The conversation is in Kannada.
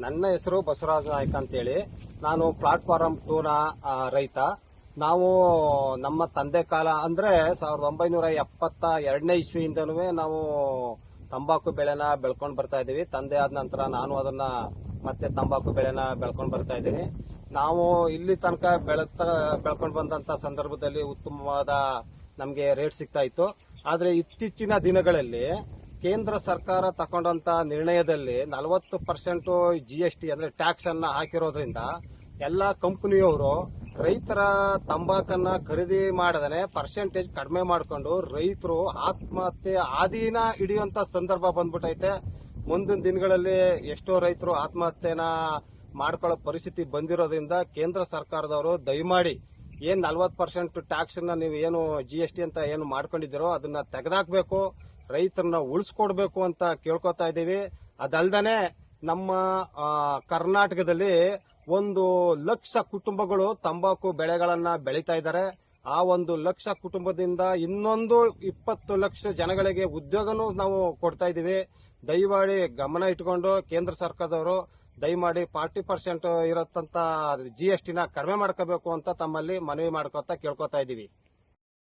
ನನ್ನ ಹೆಸರು ಬಸವರಾಜ ನಾಯ್ಕ ಅಂತೇಳಿ. ನಾನು ಪ್ಲಾಟ್ಫಾರಂ 2ನ ರೈತ. ನಾವು ನಮ್ಮ ತಂದೆ ಕಾಲ ಅಂದ್ರೆ 1972ನೇ ಇಸ್ವಿಯಿಂದನೂ ನಾವು ತಂಬಾಕು ಬೆಳೆನ ಬೆಳ್ಕೊಂಡು ಬರ್ತಾ ಇದೀವಿ. ತಂದೆ ಆದ ನಂತರ ನಾನು ಅದನ್ನ ಮತ್ತೆ ತಂಬಾಕು ಬೆಳೆನ ಬೆಳ್ಕೊಂಡು ಬರ್ತಾ ಇದ್ದೀನಿ. ನಾವು ಇಲ್ಲಿ ತನಕ ಬೆಳ್ಕೊಂಡು ಬಂದಂತ ಸಂದರ್ಭದಲ್ಲಿ ಉತ್ತಮವಾದ ನಮಗೆ ರೇಟ್ ಸಿಗ್ತಾ ಇತ್ತು. ಆದ್ರೆ ಇತ್ತೀಚಿನ ದಿನಗಳಲ್ಲಿ ಕೇಂದ್ರ ಸರ್ಕಾರ ತಗೊಂಡಂತ ನಿರ್ಣಯದಲ್ಲಿ 40% GST ಅಂದ್ರೆ ಟ್ಯಾಕ್ಸ್ ಅನ್ನ ಹಾಕಿರೋದ್ರಿಂದ ಎಲ್ಲಾ ಕಂಪನಿಯವರು ರೈತರ ತಂಬಾಕನ್ನ ಖರೀದಿ ಮಾಡದೇ ಪರ್ಸೆಂಟೇಜ್ ಕಡಿಮೆ ಮಾಡಿಕೊಂಡು ರೈತರು ಆತ್ಮಹತ್ಯೆ ಆದೀನ ಹಿಡಿಯುವಂತ ಸಂದರ್ಭ ಬಂದ್ಬಿಟ್ಟೈತೆ. ಮುಂದಿನ ದಿನಗಳಲ್ಲಿ ಎಷ್ಟೋ ರೈತರು ಆತ್ಮಹತ್ಯೆನ ಮಾಡ್ಕೊಳ್ಳೋ ಪರಿಸ್ಥಿತಿ ಬಂದಿರೋದ್ರಿಂದ ಕೇಂದ್ರ ಸರ್ಕಾರದವರು ದಯಮಾಡಿ ಏನ್ 40% ಟ್ಯಾಕ್ಸ್ ಅನ್ನ ನೀವು ಏನು GST ಅಂತ ಏನು ಮಾಡ್ಕೊಂಡಿದ್ದೀರೋ ಅದನ್ನ ತೆಗೆದಾಕ್ಬೇಕು, ರೈತರನ್ನ ಉಳಿಸ್ಕೊಡ್ಬೇಕು ಅಂತ ಕೇಳ್ಕೊತಾ ಇದ್ದೀವಿ. ಅದಲ್ದನೆ ನಮ್ಮ ಕರ್ನಾಟಕದಲ್ಲಿ 1,00,000 ಕುಟುಂಬಗಳು ತಂಬಾಕು ಬೆಳೆಗಳನ್ನ ಬೆಳೀತಾ ಇದ್ದಾರೆ. ಆ 1,00,000 ಕುಟುಂಬದಿಂದ ಇನ್ನೊಂದು 20 ಲಕ್ಷ ಜನಗಳಿಗೆ ಉದ್ಯೋಗನೂ ನಾವು ಕೊಡ್ತಾ ಇದ್ದೀವಿ. ದಯಮಾಡಿ ಗಮನ ಇಟ್ಕೊಂಡು ಕೇಂದ್ರ ಸರ್ಕಾರದವರು ದಯಮಾಡಿ 40% ಇರತ್ತಂತ GST ನ ಕಡಿಮೆ ಮಾಡ್ಕೋಬೇಕು ಅಂತ ತಮ್ಮಲ್ಲಿ ಮನವಿ ಮಾಡ್ಕೊತಾ ಕೇಳ್ಕೊತಾ ಇದ್ದೀವಿ.